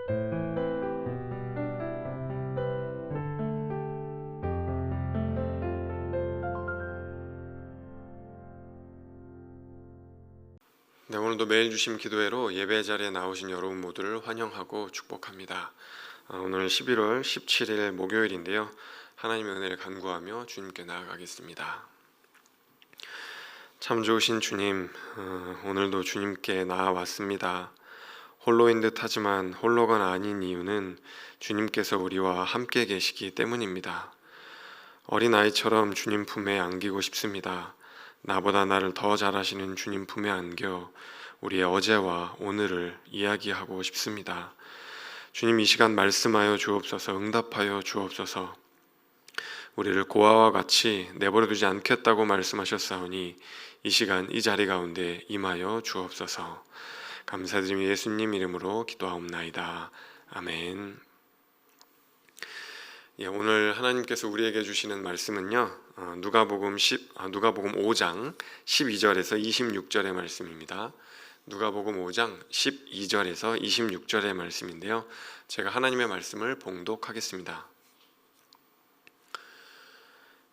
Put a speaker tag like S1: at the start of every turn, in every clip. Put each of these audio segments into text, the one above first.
S1: 네, 오늘도 매일 주심 기도회로 예배 자리에 나오신 여러분 모두를 환영하고 축복합니다. 오늘 11월 17일 목요일인데요. 하나님의 은혜를 간구하며 주님께 나아가겠습니다. 참 좋으신 주님, 오늘도 주님께 나아왔습니다. 홀로인 듯 하지만 홀로가 아닌 이유는 주님께서 우리와 함께 계시기 때문입니다. 어린아이처럼 주님 품에 안기고 싶습니다. 나보다 나를 더 잘 아시는 주님 품에 안겨 우리의 어제와 오늘을 이야기하고 싶습니다. 주님, 이 시간 말씀하여 주옵소서, 응답하여 주옵소서. 우리를 고아와 같이 내버려 두지 않겠다고 말씀하셨사오니 이 시간 이 자리 가운데 임하여 주옵소서. 감사드리며 예수님 이름으로 기도하옵나이다. 아멘. 오늘 하나님께서 우리에게 주시는 말씀은요, 누가복음 5장 12절에서 26절의 말씀입니다. 누가복음 5장 12절에서 26절의 말씀인데요, 제가 하나님의 말씀을 봉독하겠습니다.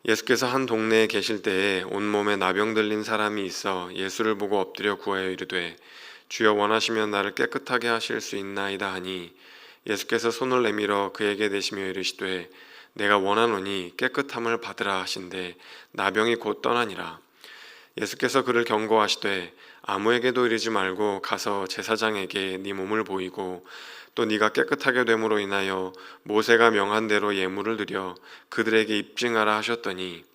S1: 예수께서 한 동네에 계실 때에 온몸에 나병 들린 사람이 있어 예수를 보고 엎드려 구하여 이르되, 주여 원하시면 나를 깨끗하게 하실 수 있나이다 하니, 예수께서 손을 내밀어 그에게 대시며 이르시되, 내가 원하노니 깨끗함을 받으라 하신대 나병이 곧 떠나니라. 예수께서 그를 경고하시되, 아무에게도 이르지 말고 가서 제사장에게 네 몸을 보이고 또 네가 깨끗하게 됨으로 인하여 모세가 명한 대로 예물을 드려 그들에게 입증하라 하셨더니,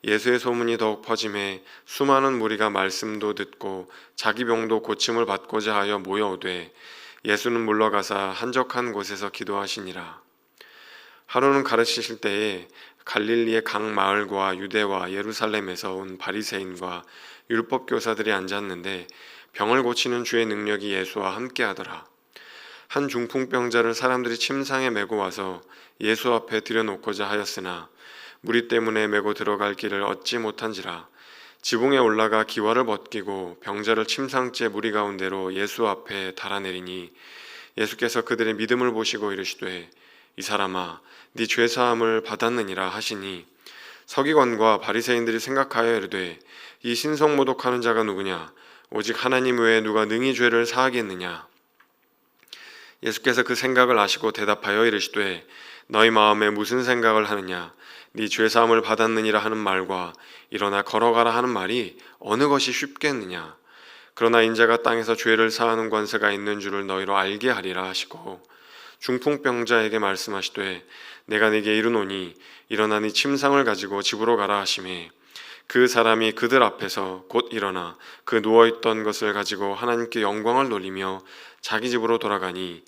S1: 예수의 소문이 더욱 퍼짐에 수많은 무리가 말씀도 듣고 자기 병도 고침을 받고자 하여 모여오되, 예수는 물러가사 한적한 곳에서 기도하시니라. 하루는 가르치실 때에 갈릴리의 각 마을과 유대와 예루살렘에서 온 바리새인과 율법 교사들이 앉았는데, 병을 고치는 주의 능력이 예수와 함께하더라. 한 중풍병자를 사람들이 침상에 메고 와서 예수 앞에 들여놓고자 하였으나 무리 때문에 메고 들어갈 길을 얻지 못한지라. 지붕에 올라가 기와를 벗기고 병자를 침상째 무리 가운데로 예수 앞에 달아내리니, 예수께서 그들의 믿음을 보시고 이르시되, 이 사람아, 네 죄사함을 받았느니라 하시니, 서기관과 바리새인들이 생각하여 이르되, 이 신성모독하는 자가 누구냐? 오직 하나님 외에 누가 능히 죄를 사하겠느냐? 예수께서 그 생각을 아시고 대답하여 이르시되, 너희 마음에 무슨 생각을 하느냐? 네 죄사함을 받았느니라 하는 말과 일어나 걸어가라 하는 말이 어느 것이 쉽겠느냐? 그러나 인자가 땅에서 죄를 사하는 권세가 있는 줄을 너희로 알게 하리라 하시고, 중풍병자에게 말씀하시되, 내가 네게 이르노니 일어나 네 침상을 가지고 집으로 가라 하시매, 그 사람이 그들 앞에서 곧 일어나 그 누워있던 것을 가지고 하나님께 영광을 돌리며 자기 집으로 돌아가니,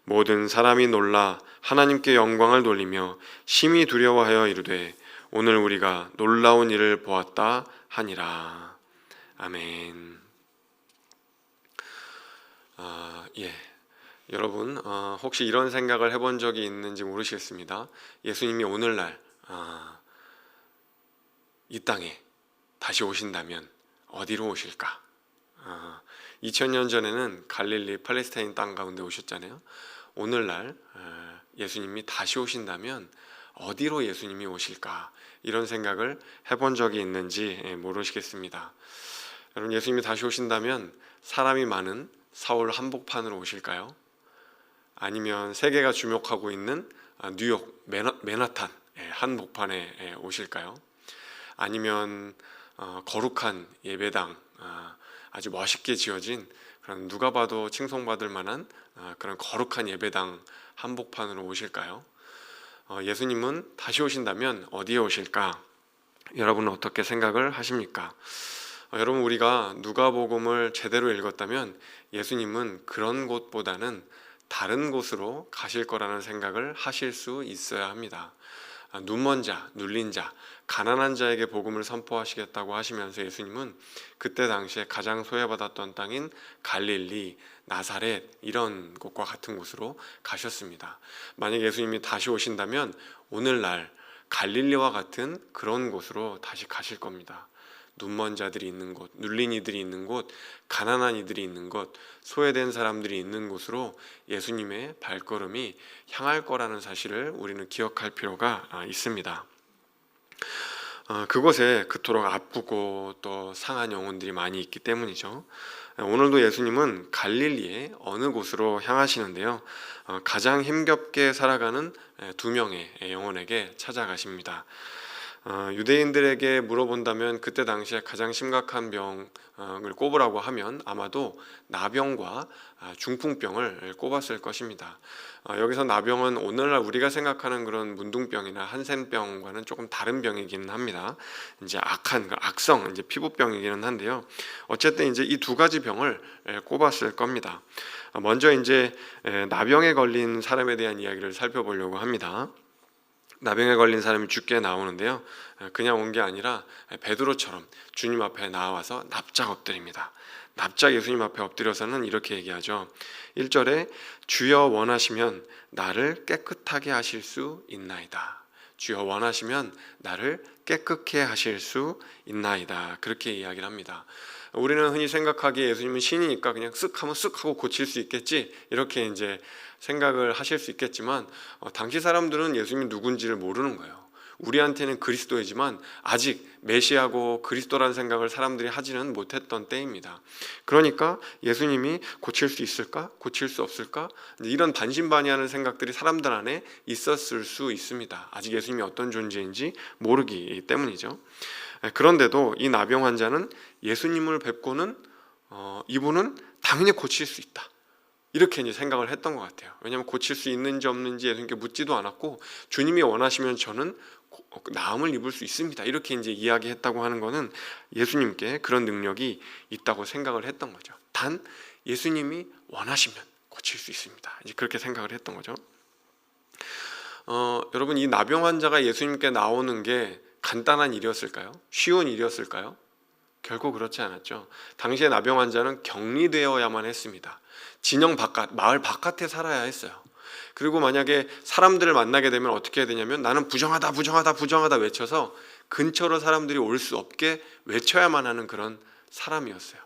S1: 모든 사람이 놀라 하나님께 영광을 돌리며 심히 두려워하여 이르되, 오늘 우리가 놀라운 일을 보았다 하니라. 아멘. 여러분, 혹시 이런 생각을 해본 적이 있는지 모르시겠습니다. 예수님이 오늘날 이 땅에 다시 오신다면 어디로 오실까? 2000년 전에는 갈릴리 팔레스타인 땅 가운데 오셨잖아요. 오늘날 예수님이 다시 오신다면 어디로 예수님이 오실까? 이런 생각을 해본 적이 있는지 모르시겠습니다. 여러분, 예수님이 다시 오신다면 사람이 많은 서울 한복판으로 오실까요? 아니면 세계가 주목하고 있는 뉴욕 맨하탄 한복판에 오실까요? 아니면 거룩한 예배당, 아주 멋있게 지어진 그런 누가 봐도 칭송받을 만한 그런 거룩한 예배당 한복판으로 오실까요? 예수님은 다시 오신다면 어디에 오실까? 여러분은 어떻게 생각을 하십니까? 여러분, 우리가 누가복음을 제대로 읽었다면 예수님은 그런 곳보다는 다른 곳으로 가실 거라는 생각을 하실 수 있어야 합니다. 눈먼 자, 눌린 자, 가난한 자에게 복음을 선포하시겠다고 하시면서 예수님은 그때 당시에 가장 소외받았던 땅인 갈릴리, 나사렛 이런 곳과 같은 곳으로 가셨습니다. 만약 예수님이 다시 오신다면 오늘날 갈릴리와 같은 그런 곳으로 다시 가실 겁니다. 눈먼 자들이 있는 곳, 눌린 이들이 있는 곳, 가난한 이들이 있는 곳, 소외된 사람들이 있는 곳으로 예수님의 발걸음이 향할 거라는 사실을 우리는 기억할 필요가 있습니다. 그곳에 그토록 아프고 또 상한 영혼들이 많이 있기 때문이죠. 오늘도 예수님은 갈릴리의 어느 곳으로 향하시는데요. 가장 힘겹게 살아가는 두 명의 영혼에게 찾아가십니다. 유대인들에게 물어본다면 그때 당시에 가장 심각한 병을 꼽으라고 하면 아마도 나병과 중풍병을 꼽았을 것입니다. 여기서 나병은 오늘날 우리가 생각하는 그런 문둥병이나 한센병과는 조금 다른 병이기는 합니다. 이제 악한 악성 이제 피부병이기는 한데요. 어쨌든 이제 이 두 가지 병을 꼽았을 겁니다. 먼저 이제 나병에 걸린 사람에 대한 이야기를 살펴보려고 합니다. 나병에 걸린 사람이 죽게 나오는데요. 그냥 온 게 아니라 베드로처럼 주님 앞에 나와서 납작 엎드립니다. 납작 예수님 앞에 엎드려서는 이렇게 얘기하죠. 1절에 주여 원하시면 나를 깨끗하게 하실 수 있나이다. 주여 원하시면 나를 깨끗게 하실 수 있나이다. 그렇게 이야기를 합니다. 우리는 흔히 생각하기에 예수님은 신이니까 그냥 쓱 하면 쓱 하고 고칠 수 있겠지 이렇게 이제 생각을 하실 수 있겠지만 당시 사람들은 예수님이 누군지를 모르는 거예요. 우리한테는 그리스도이지만 아직 메시아고 그리스도라는 생각을 사람들이 하지는 못했던 때입니다. 그러니까 예수님이 고칠 수 있을까? 고칠 수 없을까? 이런 반신반의하는 생각들이 사람들 안에 있었을 수 있습니다. 아직 예수님이 어떤 존재인지 모르기 때문이죠. 그런데도 이 나병 환자는 예수님을 뵙고는 이분은 당연히 고칠 수 있다. 이렇게 이제 생각을 했던 것 같아요. 왜냐하면 고칠 수 있는지 없는지 예수님께 묻지도 않았고 주님이 원하시면 저는 나음을 입을 수 있습니다. 이렇게 이제 이야기했다고 하는 것은 예수님께 그런 능력이 있다고 생각을 했던 거죠. 단 예수님이 원하시면 고칠 수 있습니다. 이제 그렇게 생각을 했던 거죠. 여러분 이 나병 환자가 예수님께 나오는 게 간단한 일이었을까요? 쉬운 일이었을까요? 결코 그렇지 않았죠. 당시에 나병 환자는 격리되어야만 했습니다. 진영 바깥, 마을 바깥에 살아야 했어요. 그리고 만약에 사람들을 만나게 되면 어떻게 해야 되냐면 나는 부정하다 부정하다 부정하다 외쳐서 근처로 사람들이 올 수 없게 외쳐야만 하는 그런 사람이었어요.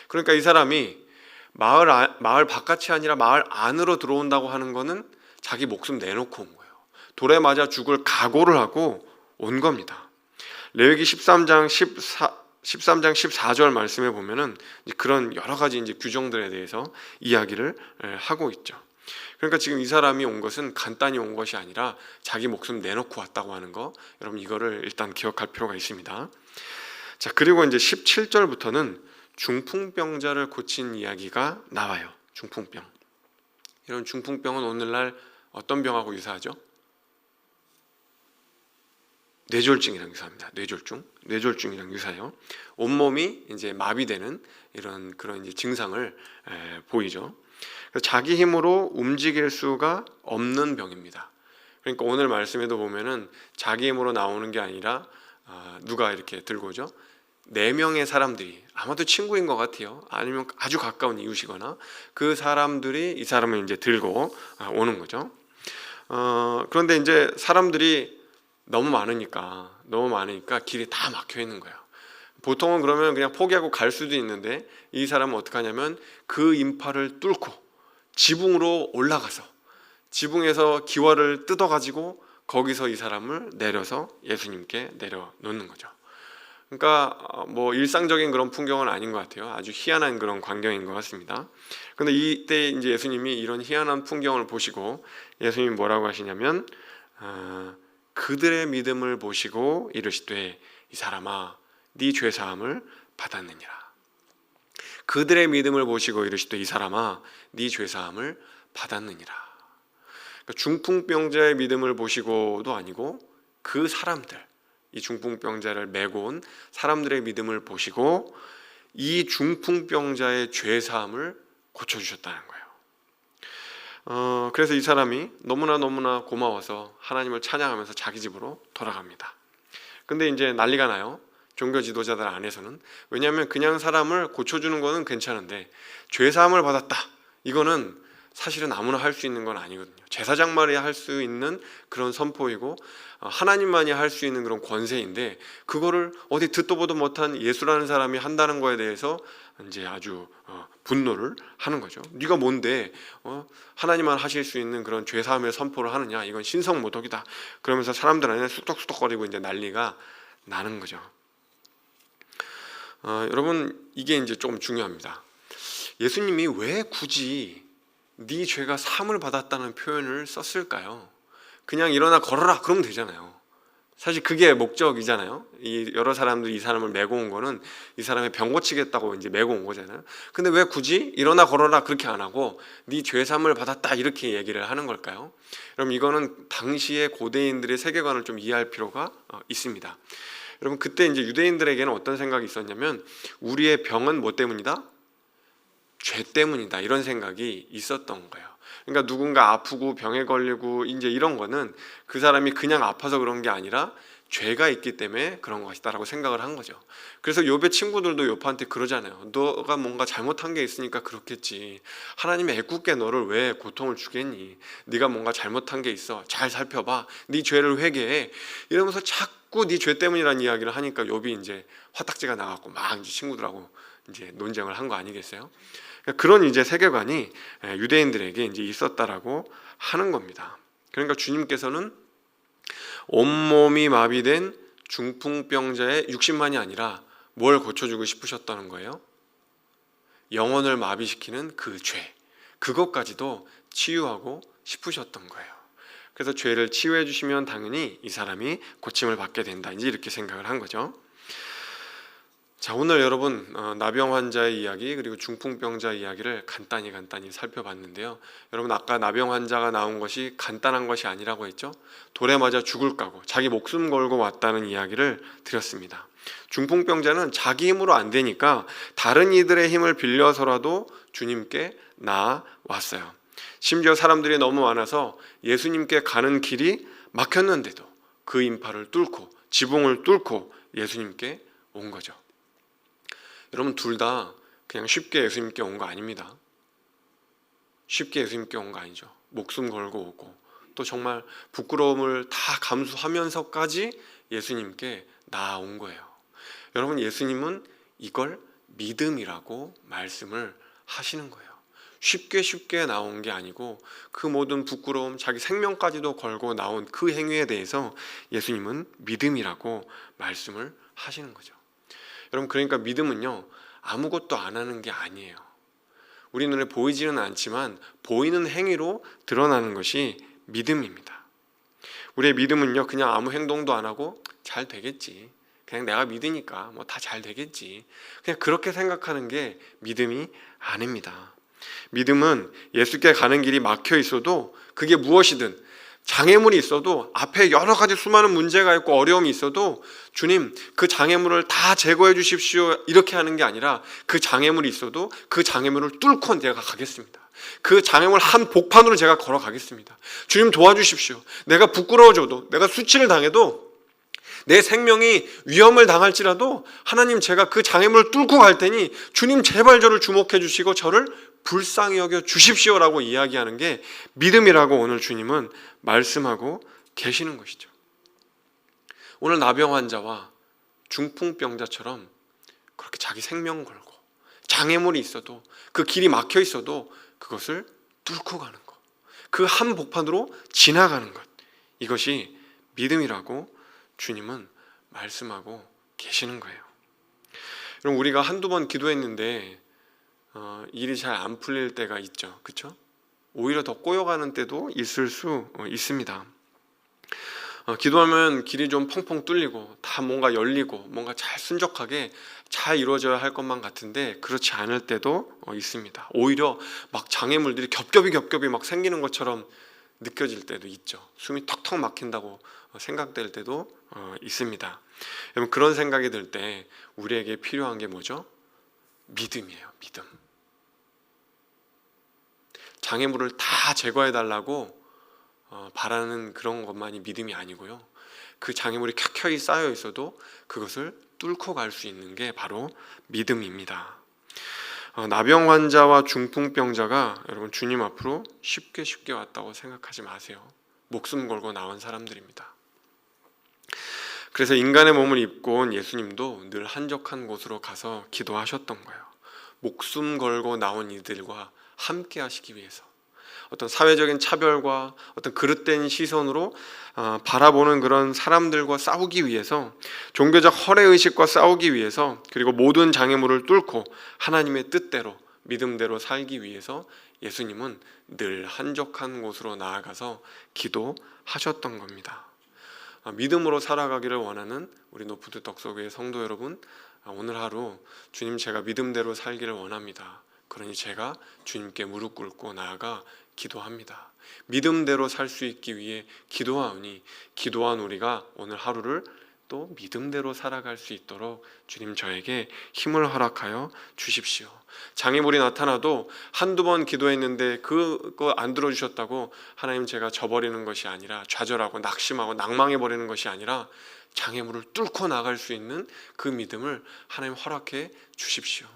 S1: 그러니까 이 사람이 마을 바깥이 아니라 마을 안으로 들어온다고 하는 거는 자기 목숨 내놓고 온 거예요. 돌에 맞아 죽을 각오를 하고 온 겁니다. 레위기 13장 14절 말씀에 보면은 그런 여러 가지 이제 규정들에 대해서 이야기를 하고 있죠. 그러니까 지금 이 사람이 온 것은 간단히 온 것이 아니라 자기 목숨 내놓고 왔다고 하는 거, 여러분 이거를 일단 기억할 필요가 있습니다. 자, 그리고 이제 17절부터는 중풍병자를 고친 이야기가 나와요. 중풍병. 이런 중풍병은 오늘날 어떤 병하고 유사하죠? 뇌졸중이랑 유사합니다. 뇌졸중이랑 유사해요. 온몸이 이제 마비되는 그런 이제 증상을 보이죠. 그래서 자기 힘으로 움직일 수가 없는 병입니다. 그러니까 오늘 말씀에도 보면은 자기 힘으로 나오는 게 아니라 누가 이렇게 들고 오죠? 4명의 사람들이 아마도 친구인 것 같아요. 아니면 아주 가까운 이웃이거나 그 사람들이 이 사람을 이제 들고 오는 거죠. 그런데 이제 사람들이 너무 많으니까 길이 다 막혀 있는 거예요. 보통은 그러면 그냥 포기하고 갈 수도 있는데 이 사람은 어떻게 하냐면 그 인파를 뚫고 지붕으로 올라가서 지붕에서 기와를 뜯어가지고 거기서 이 사람을 내려서 예수님께 내려놓는 거죠. 그러니까 뭐 일상적인 그런 풍경은 아닌 것 같아요. 아주 희한한 그런 광경인 것 같습니다. 그런데 이때 이제 예수님이 이런 희한한 풍경을 보시고 예수님이 뭐라고 하시냐면 그들의 믿음을 보시고 이르시되 이 사람아 네 죄사함을 받았느니라. 그들의 믿음을 보시고 이르시되 이 사람아 네 죄사함을 받았느니라. 그러니까 중풍병자의 믿음을 보시고도 아니고 그 사람들, 이 중풍병자를 메고 온 사람들의 믿음을 보시고 이 중풍병자의 죄사함을 고쳐주셨다는 거예요. 그래서 이 사람이 너무나 고마워서 하나님을 찬양하면서 자기 집으로 돌아갑니다. 근데 이제 난리가 나요. 종교 지도자들 안에서는. 왜냐하면 그냥 사람을 고쳐주는 거는 괜찮은데 죄사함을 받았다, 이거는 사실은 아무나 할 수 있는 건 아니거든요. 제사장만이 할 수 있는 그런 선포이고 하나님만이 할 수 있는 그런 권세인데, 그거를 어디 듣도 보도 못한 예수라는 사람이 한다는 거에 대해서 이제 아주 분노를 하는 거죠. 네가 뭔데 하나님만 하실 수 있는 그런 죄사함의 선포를 하느냐, 이건 신성모독이다. 그러면서 사람들 안에 쑥덕쑥덕거리고 이제 난리가 나는 거죠. 여러분, 이게 이제 조금 중요합니다. 예수님이 왜 굳이 네 죄가 사함을 받았다는 표현을 썼을까요? 그냥 일어나 걸어라 그러면 되잖아요. 사실 그게 목적이잖아요. 이 여러 사람들이 이 사람을 메고 온 거는 이 사람의 병 고치겠다고 이제 메고 온 거잖아요. 근데 왜 굳이 일어나 걸어라 그렇게 안 하고 네 죄 사함을 받았다 이렇게 얘기를 하는 걸까요? 그럼 이거는 당시의 고대인들의 세계관을 좀 이해할 필요가 있습니다. 여러분, 그때 이제 유대인들에게는 어떤 생각이 있었냐면, 우리의 병은 뭐 때문이다? 죄 때문이다, 이런 생각이 있었던 거예요. 그러니까 누군가 아프고 병에 걸리고 이제 이런 거는 그 사람이 그냥 아파서 그런 게 아니라 죄가 있기 때문에 그런 것이다라고 생각을 한 거죠. 그래서 욥의 친구들도 욥한테 그러잖아요. 너가 뭔가 잘못한 게 있으니까 그렇겠지. 하나님이 애꿎게 너를 왜 고통을 주겠니? 네가 뭔가 잘못한 게 있어. 잘 살펴봐. 네 죄를 회개해. 이러면서 자꾸 네 죄 때문이라는 이야기를 하니까 욥이 이제 화딱지가 나갖고 막 이제 친구들하고 이제 논쟁을 한 거 아니겠어요? 그런 이제 세계관이 유대인들에게 이제 있었다라고 하는 겁니다. 그러니까 주님께서는 온몸이 마비된 중풍병자의 60만이 아니라 뭘 고쳐주고 싶으셨다는 거예요? 영혼을 마비시키는 그 죄, 그것까지도 치유하고 싶으셨던 거예요. 그래서 죄를 치유해 주시면 당연히 이 사람이 고침을 받게 된다, 이제 이렇게 생각을 한 거죠. 자, 오늘 여러분 나병 환자의 이야기 그리고 중풍병자 이야기를 간단히 살펴봤는데요. 여러분, 아까 나병 환자가 나온 것이 간단한 것이 아니라고 했죠. 돌에 맞아 죽을 각오, 자기 목숨 걸고 왔다는 이야기를 드렸습니다. 중풍병자는 자기 힘으로 안 되니까 다른 이들의 힘을 빌려서라도 주님께 나아왔어요. 심지어 사람들이 너무 많아서 예수님께 가는 길이 막혔는데도 그 인파를 뚫고 지붕을 뚫고 예수님께 온 거죠. 여러분, 둘 다 그냥 쉽게 예수님께 온 거 아닙니다. 쉽게 예수님께 온 거 아니죠. 목숨 걸고 오고 또 정말 부끄러움을 다 감수하면서까지 예수님께 나아온 거예요. 여러분, 예수님은 이걸 믿음이라고 말씀을 하시는 거예요. 쉽게 나온 게 아니고 그 모든 부끄러움, 자기 생명까지도 걸고 나온 그 행위에 대해서 예수님은 믿음이라고 말씀을 하시는 거죠. 여러분, 그러니까 믿음은요, 아무것도 안 하는 게 아니에요. 우리 눈에 보이지는 않지만 보이는 행위로 드러나는 것이 믿음입니다. 우리의 믿음은요, 그냥 아무 행동도 안 하고 잘 되겠지, 그냥 내가 믿으니까 뭐 다 잘 되겠지, 그냥 그렇게 생각하는 게 믿음이 아닙니다. 믿음은 예수께 가는 길이 막혀 있어도, 그게 무엇이든 장애물이 있어도, 앞에 여러 가지 수많은 문제가 있고 어려움이 있어도 주님, 그 장애물을 다 제거해 주십시오, 이렇게 하는 게 아니라 그 장애물이 있어도 그 장애물을 뚫고 내가 가겠습니다. 그 장애물 한 복판으로 제가 걸어가겠습니다. 주님, 도와주십시오. 내가 부끄러워져도, 내가 수치를 당해도, 내 생명이 위험을 당할지라도 하나님, 제가 그 장애물을 뚫고 갈 테니 주님, 제발 저를 주목해 주시고 저를 불쌍히 여겨 주십시오라고 이야기하는 게 믿음이라고 오늘 주님은 말씀하고 계시는 것이죠. 오늘 나병 환자와 중풍병자처럼 그렇게 자기 생명 걸고 장애물이 있어도, 그 길이 막혀 있어도 그것을 뚫고 가는 것, 그 한 복판으로 지나가는 것, 이것이 믿음이라고 주님은 말씀하고 계시는 거예요. 그럼 우리가 한두 번 기도했는데 일이 잘 안 풀릴 때가 있죠. 그렇죠? 오히려 더 꼬여가는 때도 있을 수 있습니다. 기도하면 길이 좀 펑펑 뚫리고 다 뭔가 열리고 뭔가 잘 순적하게 잘 이루어져야 할 것만 같은데 그렇지 않을 때도 있습니다. 오히려 막 장애물들이 겹겹이 막 생기는 것처럼 느껴질 때도 있죠. 숨이 턱턱 막힌다고 생각될 때도 있습니다. 여러분, 그런 생각이 들 때 우리에게 필요한 게 뭐죠? 믿음이에요. 믿음. 장애물을 다 제거해 달라고 바라는 그런 것만이 믿음이 아니고요, 그 장애물이 켜켜이 쌓여 있어도 그것을 뚫고 갈 수 있는 게 바로 믿음입니다. 나병 환자와 중풍병자가 여러분 주님 앞으로 쉽게 왔다고 생각하지 마세요. 목숨 걸고 나온 사람들입니다. 그래서 인간의 몸을 입고 온 예수님도 늘 한적한 곳으로 가서 기도하셨던 거예요. 목숨 걸고 나온 이들과 함께 하시기 위해서, 어떤 사회적인 차별과 어떤 그릇된 시선으로 바라보는 그런 사람들과 싸우기 위해서, 종교적 허례의식과 싸우기 위해서, 그리고 모든 장애물을 뚫고 하나님의 뜻대로 믿음대로 살기 위해서 예수님은 늘 한적한 곳으로 나아가서 기도하셨던 겁니다. 믿음으로 살아가기를 원하는 우리 노푸드 덕소교회 성도 여러분, 오늘 하루 주님, 제가 믿음대로 살기를 원합니다. 그러니 제가 주님께 무릎 꿇고 나아가 기도합니다. 믿음대로 살 수 있기 위해 기도하오니, 기도한 우리가 오늘 하루를 또 믿음대로 살아갈 수 있도록 주님 저에게 힘을 허락하여 주십시오. 장애물이 나타나도 한두 번 기도했는데 그거 안 들어주셨다고 하나님 제가 져버리는 것이 아니라, 좌절하고 낙심하고 낭망해버리는 것이 아니라 장애물을 뚫고 나갈 수 있는 그 믿음을 하나님 허락해 주십시오.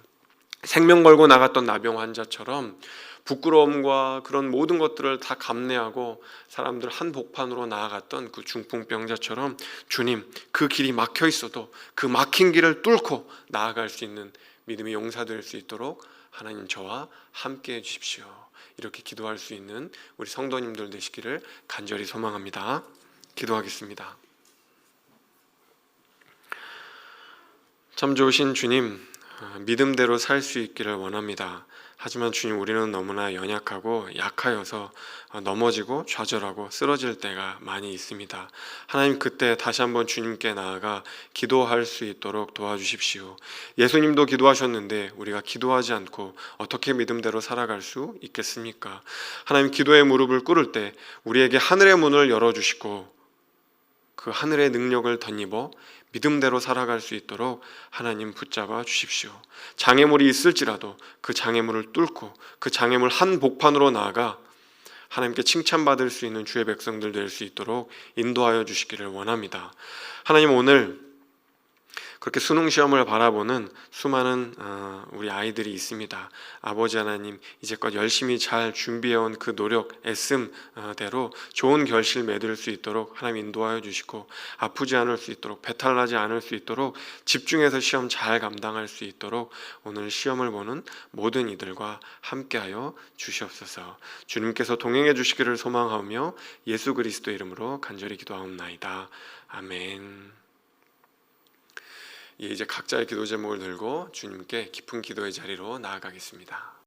S1: 생명 걸고 나갔던 나병 환자처럼 부끄러움과 그런 모든 것들을 다 감내하고 사람들 한복판으로 나아갔던 그 중풍병자처럼 주님, 그 길이 막혀 있어도 그 막힌 길을 뚫고 나아갈 수 있는 믿음의 용사될 수 있도록 하나님 저와 함께 해주십시오. 이렇게 기도할 수 있는 우리 성도님들 되시기를 간절히 소망합니다. 기도하겠습니다. 참 좋으신 주님, 믿음대로 살 수 있기를 원합니다. 하지만 주님, 우리는 너무나 연약하고 약하여서 넘어지고 좌절하고 쓰러질 때가 많이 있습니다. 하나님, 그때 다시 한번 주님께 나아가 기도할 수 있도록 도와주십시오. 예수님도 기도하셨는데 우리가 기도하지 않고 어떻게 믿음대로 살아갈 수 있겠습니까? 하나님, 기도의 무릎을 꿇을 때 우리에게 하늘의 문을 열어주시고 그 하늘의 능력을 덧입어 믿음대로 살아갈 수 있도록 하나님 붙잡아 주십시오. 장애물이 있을지라도 그 장애물을 뚫고 그 장애물 한복판으로 나아가 하나님께 칭찬받을 수 있는 주의 백성들 될 수 있도록 인도하여 주시기를 원합니다. 하나님, 오늘 그렇게 수능 시험을 바라보는 수많은 우리 아이들이 있습니다. 아버지 하나님, 이제껏 열심히 잘 준비해온 그 노력, 애씀대로 좋은 결실 맺을 수 있도록 하나님 인도하여 주시고, 아프지 않을 수 있도록, 배탈나지 않을 수 있도록, 집중해서 시험 잘 감당할 수 있도록 오늘 시험을 보는 모든 이들과 함께하여 주시옵소서. 주님께서 동행해 주시기를 소망하며 예수 그리스도 이름으로 간절히 기도하옵나이다. 아멘. 이제 각자의 기도 제목을 들고 주님께 깊은 기도의 자리로 나아가겠습니다.